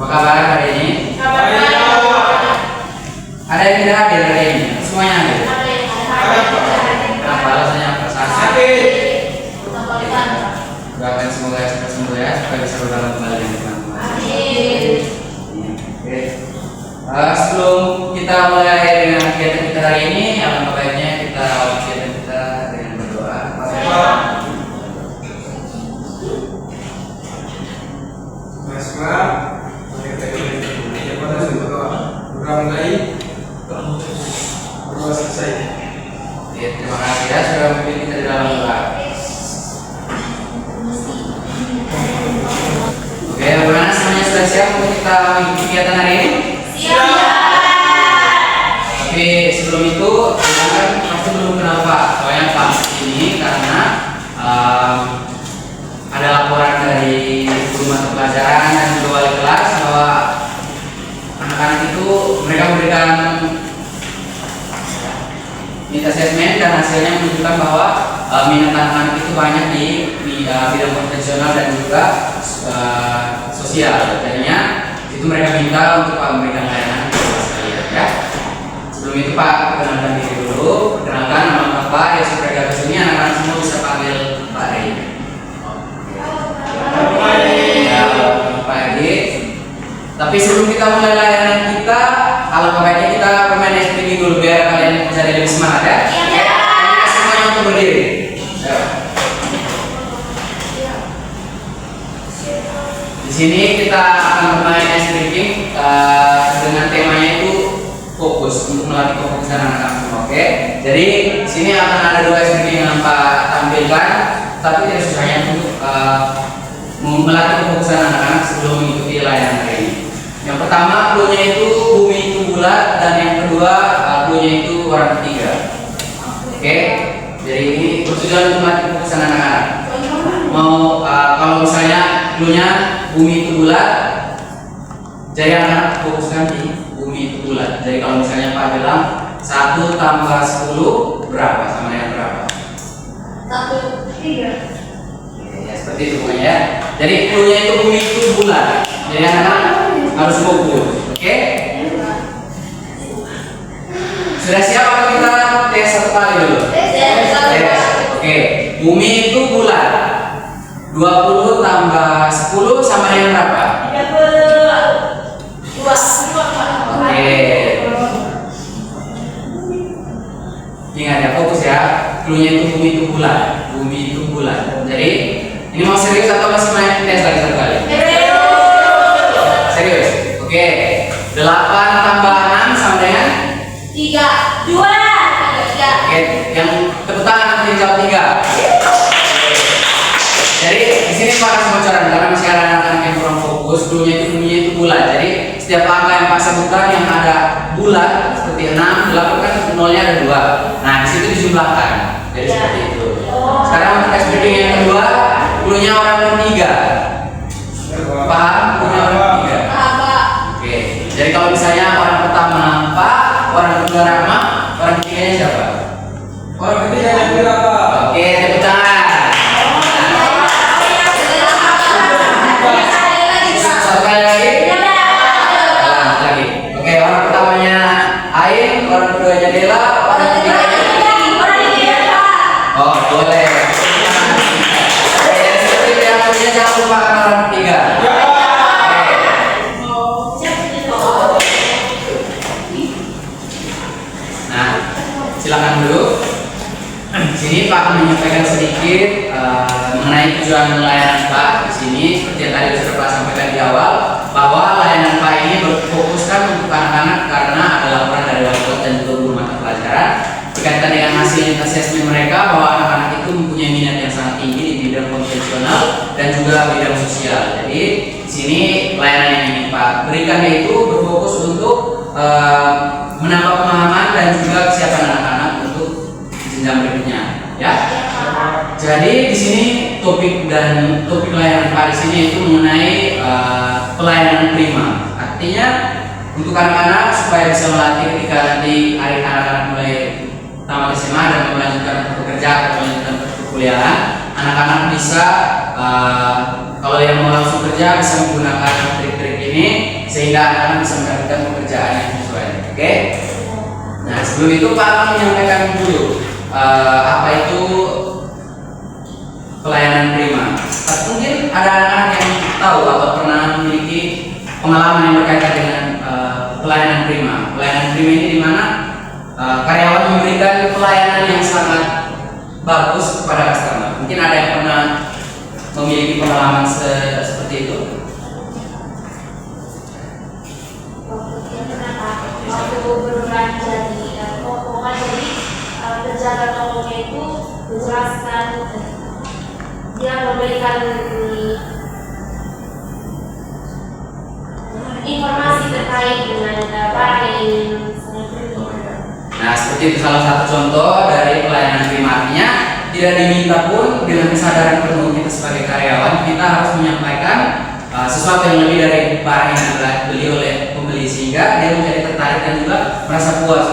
Apa kabar hari ini? Kabar baik. Ada yang tidak hadir hari ini? Semuanya hadir? Kenapa alasannya apa? Sakit. Doakan semoga cepat sembuh ya, supaya bisa berjalan kembali dengan teman-teman. Oke. Sebelum kita mulai dengan kegiatan kita hari ini, alangkah baiknya kita awali kegiatan kita dengan berdoa. Terima kasih ya sudah memimpin kita di dalam doa. Oke, bagaimana semuanya sudah siap untuk kita mengikuti kegiatan hari ini? Tapi sebelum itu, kita kan pasti belum kenal Pak. Soalnya Pak ini karena ada laporan dari guru mata pelajaran dan juga wali kelas bahwa anak-anak itu mereka memberikan mid assessment dan hasilnya menunjukkan bahwa minat anak-anak itu banyak di bidang konvensional dan juga sosial. Jadinya itu mereka minta untuk Pak memberikan layanan ke kelas kalian ya. Sebelum itu Pak perkenalkan diri dulu. Perkenalkan nama Pak ya supaya ke sini anak-anak semua bisa panggil Pak Rey. Ya, Pak Rey. Tapi sebelum kita mulai layanan kita, alangkah baiknya kita bermain ice breaking dulu biar kalian jadi lebih semangat ya. Kita semuanya untuk berdiri. Di sini kita akan bermain ice breaking dengan temanya itu fokus untuk melatih kefokusan anak-anak semua. Oke. Jadi di sini akan ada 2 ice breaking yang Pak tampilkan, tapi tidak susahnya untuk melatih kefokusan anak-anak sebelum mengikuti layanan hari ini. Yang pertama clue-nya itu bumi itu bulat dan yang kedua clue-nya itu orang ketiga. Oke. Jadi ini bertujuan untuk melatih kefokusan anak-anak. Mau kalau misalnya clue-nya bumi itu bulat, jadi anak-anak fokuskan di bumi itu bulat. Jadi kalau misalnya Pak bilang 1 tambah 10 berapa? Sama dengan berapa? 1, 3. Ya seperti itu pokoknya ya. Jadi clue-nya itu bumi itu bulat. Jadi anak-anak harus fokus. Oke? Sudah siap atau kita tes satu kali dulu? Tes. Oke. Bumi itu bulat. 20 tambah 10 sama dengan berapa? 32. Oke. Ingat ya, fokus ya. Clue-nya itu bumi itu bulat. Bumi itu bulat. Jadi ini mau serius atau masih main tes lagi satu kali? Serius. Oke. 8 tambah 6 sama dengan 3. 2. Oke, yang tepuk tangan nanti jawab 3. Jadi di sini Pak kasih bocoran karena masih ada anak-anak yang kurang fokus, clue-nya itu bunyinya itu bulat. Jadi setiap angka yang Pak sebutkan yang ada bulat seperti 6, 8 kan nolnya ada 2. Nah, di situ dijumlahkan. Jadi seperti itu. Sekarang untuk tes breaking yang kedua, clue-nya orang ketiga. Paham? Clue-nya orang ketiga. Oke. Jadi kalau misalnya orang pertama Pak, orang kedua Rama, orang ketiganya siapa? Orang ketiga yang berapa? Oke, tepuk tangan. Satu kali lagi. Lagi. Oke, orang pertamanya Ain, orang keduanya Dela, orang ketiganya. Oh, boleh. Oke, jadi seperti itu yang punya jangan lupakan orang ketiga. Nah, silakan dulu. Sini Pak akan menyampaikan sedikit mengenai tujuan layanan Pak. Di sini seperti yang tadi sudah Pak sampaikan di awal bahwa layanan Pak ini berfokuskan untuk anak-anak karena ada laporan dari wali kelas dan juga guru mata pelajaran berkaitan dengan hasil asesmen mereka bahwa anak-anak itu mempunyai minat yang sangat tinggi di bidang konvensional dan juga bidang sosial. Jadi di sini layanan yang ingin Pak berikan yaitu berfokus untuk menambah pemahaman dan juga kesiapan anak-anak untuk jenjang berikutnya, ya. Jadi di sini topik layanan Pak di sini itu mengenai pelayanan prima. Artinya untuk anak-anak supaya bisa melatih ketika nanti anak-anak mulai tamat SMA dan melanjutkan bekerja atau melanjutkan perkuliahan, anak-anak bisa kalau yang mau langsung kerja bisa menggunakan trik-trik ini sehingga anak-anak bisa mendapatkan pekerjaan yang sesuai. Oke? Nah, sebelum itu Pak akan menyampaikan dulu apa itu pelayanan prima. Mungkin ada anak-anak yang tahu atau pernah memiliki pengalaman yang berkaitan dengan pelayanan prima. Pelayanan prima ini di mana karyawan memberikan pelayanan yang sangat bagus kepada customer. Mungkin ada yang pernah memiliki pengalaman seperti itu. Waktu berbelanja di toko kan, jadi penjaga tokonya itu menjelaskan, dia memberikan informasi terkait dengan barang yang saya beli. Nah, seperti itu salah satu contoh dari pelayanan prima. Artinya tidak diminta pun dengan kesadaran penuh kita sebagai karyawan, kita harus menyampaikan sesuatu yang lebih dari barang yang telah dibeli oleh pembeli, sehingga dia menjadi tertarik dan juga merasa puas.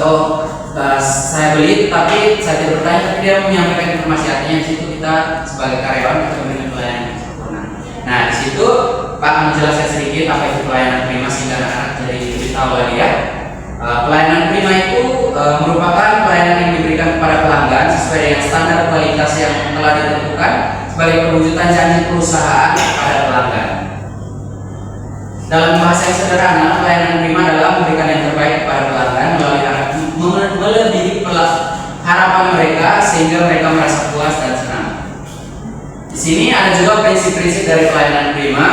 Saya beli tapi saya tidak bertanya, tapi dia menyampaikan informasi. Artinya di situ kita sebagai karyawan kita memberikan pelayanan yang sempurna. Nah, di situ Pak akan menjelaskan sedikit apa itu pelayanan prima sehingga anak-anak jadi lebih tahu lagi ya. Pelayanan prima itu merupakan pelayanan yang diberikan kepada pelanggan sesuai dengan standar kualitas yang telah ditentukan sebagai perwujudan janji perusahaan kepada pelanggan. Dalam bahasa yang sederhana, pelayanan prima adalah memberikan yang terbaik kepada pelanggan melebihi harapan mereka sehingga mereka merasa puas dan senang. Di sini ada juga prinsip-prinsip dari pelayanan prima.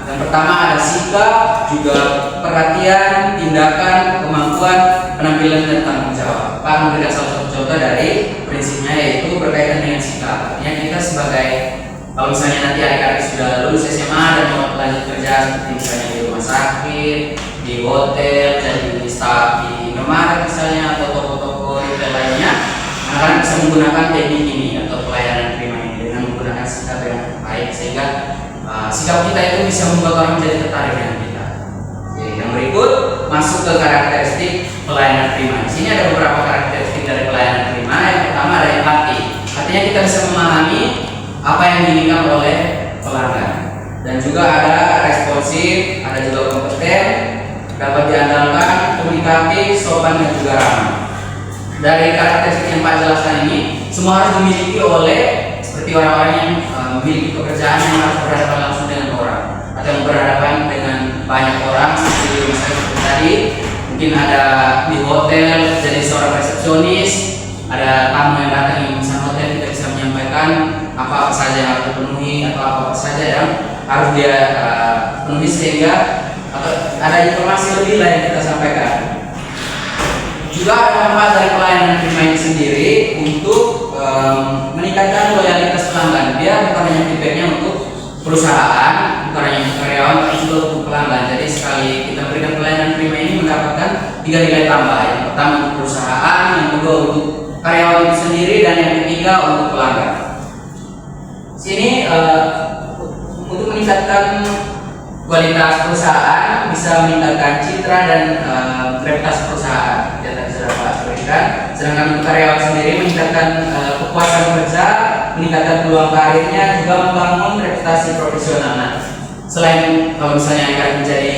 Yang pertama ada sikap, juga perhatian, tindakan, kemampuan, penampilan dan tanggung jawab. Pak memberikan salah satu contoh dari prinsipnya, yaitu berkaitan dengan sikap. Artinya kita sebagai, kalau misalnya nanti adik-adik sudah lulus SMA dan mau lanjut kerja seperti misalnya di rumah sakit, di hotel, jadi staf di Indomaret misalnya, atau toko-toko retail lainnya, anak-anak bisa menggunakan teknik ini atau pelayanan prima ini dengan menggunakan sikap yang baik, sehingga sikap kita itu bisa membuat orang menjadi tertarik dengan kita. Jadi, yang berikut masuk ke karakteristik pelayanan prima. Di sini ada beberapa karakteristik dari pelayanan prima. Yang pertama ada empati. Artinya kita bisa memahami apa yang diinginkan oleh pelanggan. Dan juga ada responsif, ada juga kompeten, dapat diandalkan, komunikatif, sopan dan juga ramah. Dari karakteristik yang Pak jelaskan ini, semua harus dimiliki oleh seperti orang-orang yang memiliki pekerjaan yang harus berhadapan langsung dengan orang atau yang berhadapan dengan banyak orang, seperti misalnya seperti tadi mungkin ada di hotel jadi seorang resepsionis, ada tamu yang datang di hotel, kita bisa menyampaikan apa saja yang harus dipenuhi atau apa saja yang harus dia penuhi, sehingga atau ada informasi lebih lah yang kita sampaikan. Juga ada manfaat dari pelayanan prima ini sendiri untuk meningkatkan loyalitas pelanggan. Dia bukan hanya feedbacknya untuk perusahaan, bukan hanya untuk karyawan, tapi juga untuk pelanggan. Jadi sekali kita berikan pelayanan prima ini mendapatkan 3 nilai tambah. Yang pertama untuk perusahaan, yang kedua untuk karyawan itu sendiri, dan yang ketiga untuk pelanggan. Sini untuk meningkatkan kualitas perusahaan, bisa meningkatkan citra dan reputasi perusahaan. Sedangkan untuk karyawan sendiri meningkatkan kepuasan kerja, meningkatkan peluang karirnya, juga membangun reputasi profesional. Nah, selain kalau misalnya akan menjadi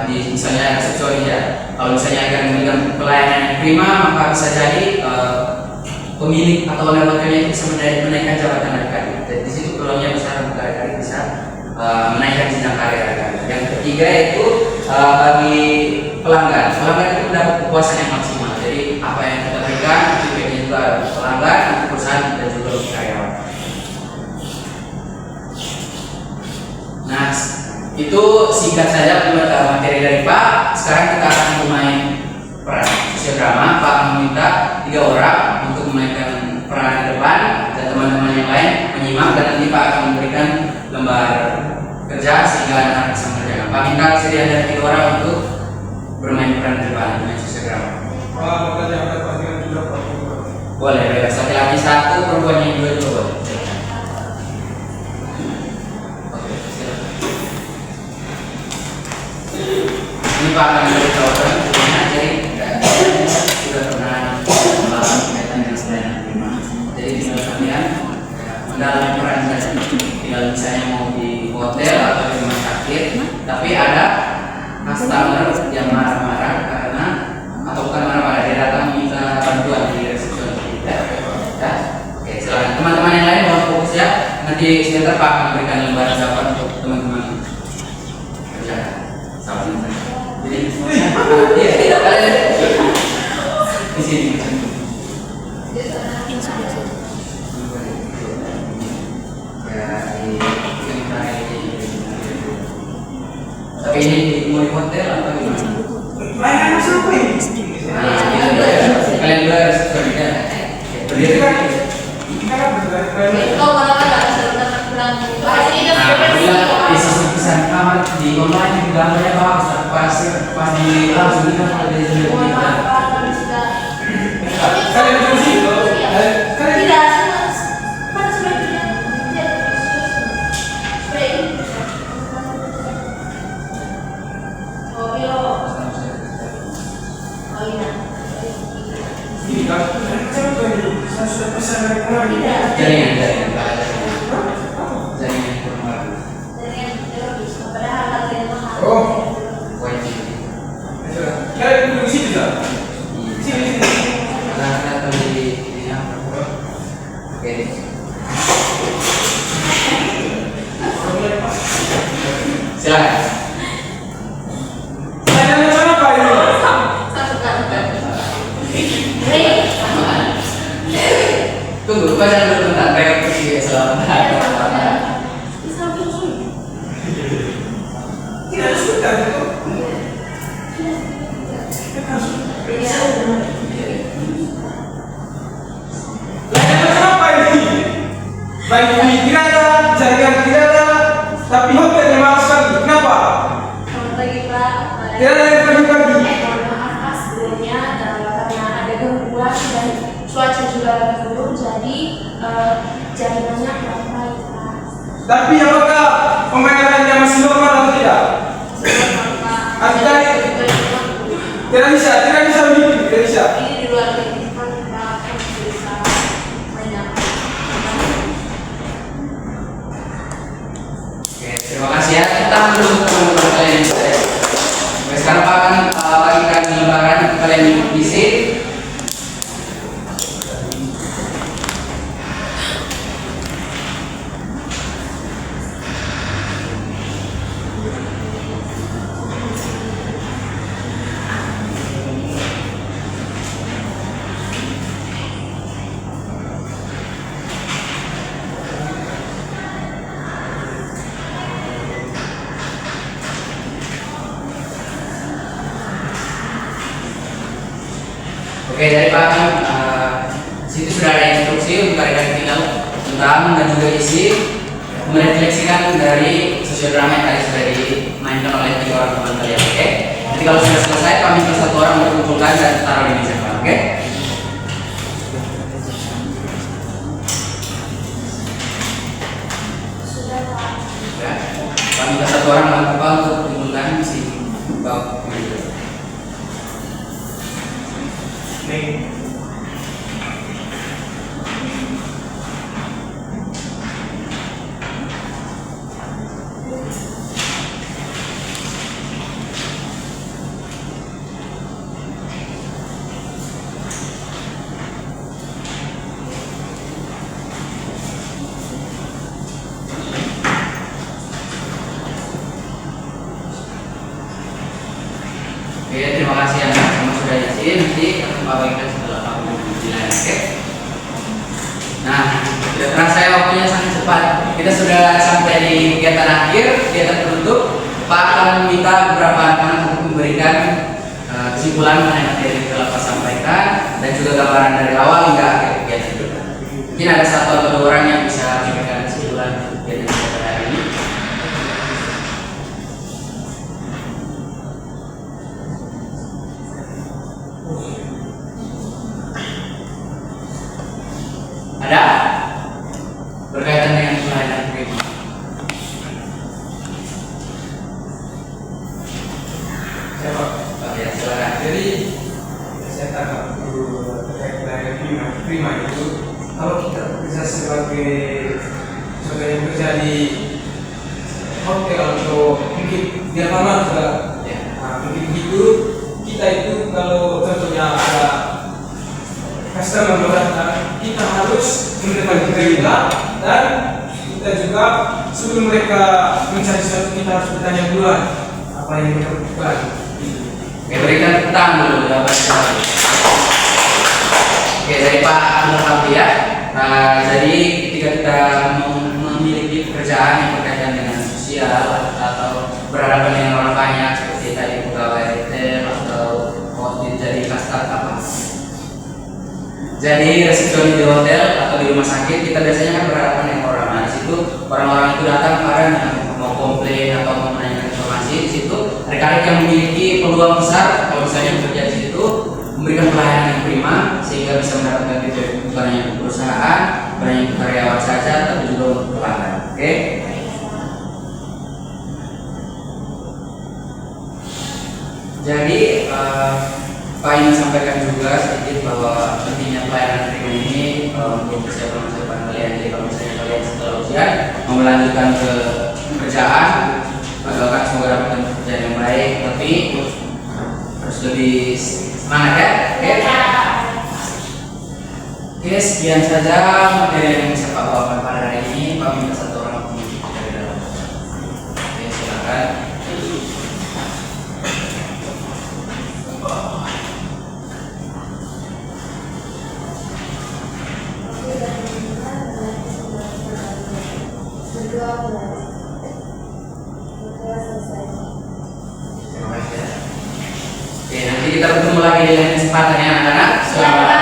di misalnya resepsionis ya, kalau misalnya akan memberikan pelayanan yang prima, maka bisa jadi pemilik atau owner-ownernya itu bisa menaikkan jabatan mereka. Jadi di situ peluangnya besar untuk karir bisa menaikkan jenjang karir mereka. Yang ketiga itu bagi pelanggan itu mendapat kepuasan yang maksimal. Jadi apa yang kita berikan feedbacknya juga untuk pelanggan, untuk perusahaan dan juga untuk karyawan. Nah, itu singkat saja materi dari Pak. Sekarang kita akan mulai peran sosiodrama. Pak akan meminta 3 orang untuk memainkan peran di depan dan teman-teman yang lain menyimak, dan nanti Pak akan memberikan lembar kerja sehingga anak-anak bisa mengerjakan. Pak minta kesediaan dari 3 orang untuk bermain peran di depan dengan sosiodrama. Pak, maka jangan pastikan juga Pak. Boleh, bebas. Laki-laki 1, perempuan yang 2 juga boleh. Ini Pak akan beritahu sebelumnya, jadi sudah pernah melakukan kaitan dengan pelayanan prima. Jadi tinggal kalian mendalami peran, tinggal misalnya mau di hotel atau di rumah sakit, Tapi ada customer yang marah-marah karena atau bukan marah-marah, dia datang minta bantuan di resepsi kita. Ya. Oke, silakan teman-teman yang lain mohon fokus ya. Nanti sebentar Pak akan berikan lembaran jawaban untuk teman-teman kerja. Sama-sama. Jadi, iya, tidak kalian di sini. Tapi ini mau di hotel atau gimana? Layanan siapa ini? Kalian dua harus berbeda. Berdiri. Bila di sisi pesan kamar di online juga gambarnya bagus. Pas di langsung kita kalau dari sini kita. Kalian di situ? Kalian ini kan? Siapa ini? Saya sudah pesan dari kemarin. Jaringan kurang bagus. Oh, Wajib. kalian duduk di situ tak? Sini. Karena di ini apa? Oke. Silakan. Layanan apa ini? Tunggu, kau jangan dulu bentar. Mereka pergi selamat. Tidak ada sebentar itu. Layanan apa ini? Baik ini tidak ada, jaringan tidak ada, tapi hotelnya mahal sekali. Kenapa? Tidak ada yang pagi-pagi. Sebelumnya karena ada gangguan dan cuaca juga lagi buruk, jadi jaringannya kurang baik, Pak. Tapi apakah pembayarannya masih normal atau tidak? Tidak bisa begitu, tidak bisa. Ini di luar kehidupan kita bisa banyak. Oke, terima kasih ya. Kita dulu teman-teman kalian yang saya. Oke, sekarang Pak akan bagikan lembaran untuk kalian isi. Oke, dari Pak situ sudah ada instruksi untuk kalian tinggal tentang dan juga isi merefleksikan dari sosial drama yang tadi sudah dimainkan oleh 3 orang teman kalian. Oke, nanti kalau sudah selesai kami minta 1 orang untuk kumpulkan dan taruh di meja Pak. Oke. Ya, kami minta 1 orang bantu Pak untuk kumpulkan isi bawah meja. Nih. Oke, terima kasih yang sudah izin. Nanti akan bagikan setelah Pak Budilan. Oke. Nah, tidak terasa ya, waktunya sangat cepat. Kita sudah sampai di kegiatan akhir, kegiatan penutup. Pak akan meminta beberapa anak untuk memberikan kesimpulan mengenai materi yang telah Pak sampaikan dan juga gambaran dari awal hingga akhir kegiatan kita. Mungkin ada 1 atau 2 orang yang bisa memberikan kesimpulan kegiatan kita hari ini. Ada berkaitan dengan pelayanan prima. Siapa? Pak ya, silakan. Jadi saya tangkap dulu terkait pelayanan prima itu, kalau kita bekerja sebagai biar lama sudah. Ya. Nah, begitu kita itu kalau contohnya ada customer datang, kita harus menerima kita dan kita juga sebelum mereka mencari sesuatu kita harus bertanya duluan apa yang mereka butuhkan. Oke, berikan tentang dulu jawaban saya. Oke, dari Pak Abdul Hamdi ya. Jadi ketika kita memiliki pekerjaan yang berkaitan dengan sosial atau berhadapan dengan orang banyak seperti tadi pegawai retail atau waktu jadi kastar apa. Jadi resepsionis di hotel atau di rumah sakit kita biasanya kan berhadapan dengan orang. Nah, di situ orang-orang itu datang pada yang mau komplain atau mau menanyakan informasi. Di situ rekan-rekan yang memiliki peluang besar kalau misalnya bekerja di situ memberikan pelayanan yang prima sehingga bisa mendapatkan feedback bukan hanya untuk perusahaan, bukan hanya untuk karyawan saja, tapi juga untuk pelanggan. Oke? Jadi Pak ingin sampaikan juga sedikit bahwa pentingnya pelayanan prima ini untuk persiapan masa depan kalian. Jadi kalau misalnya kalian setelah ujian mau melanjutkan ke pekerjaan, doakan semoga dapatkan pekerjaan yang baik, tapi harus lebih semangat ya. Oke? Oke, sekian saja materi yang bisa Pak bawakan pada hari ini. Pak minta satu orang pemimpin dari dalam. Oke, silakan. Terima kasih ya. Oke, nanti kita bertemu lagi di lain kesempatan ya anak-anak. Selamat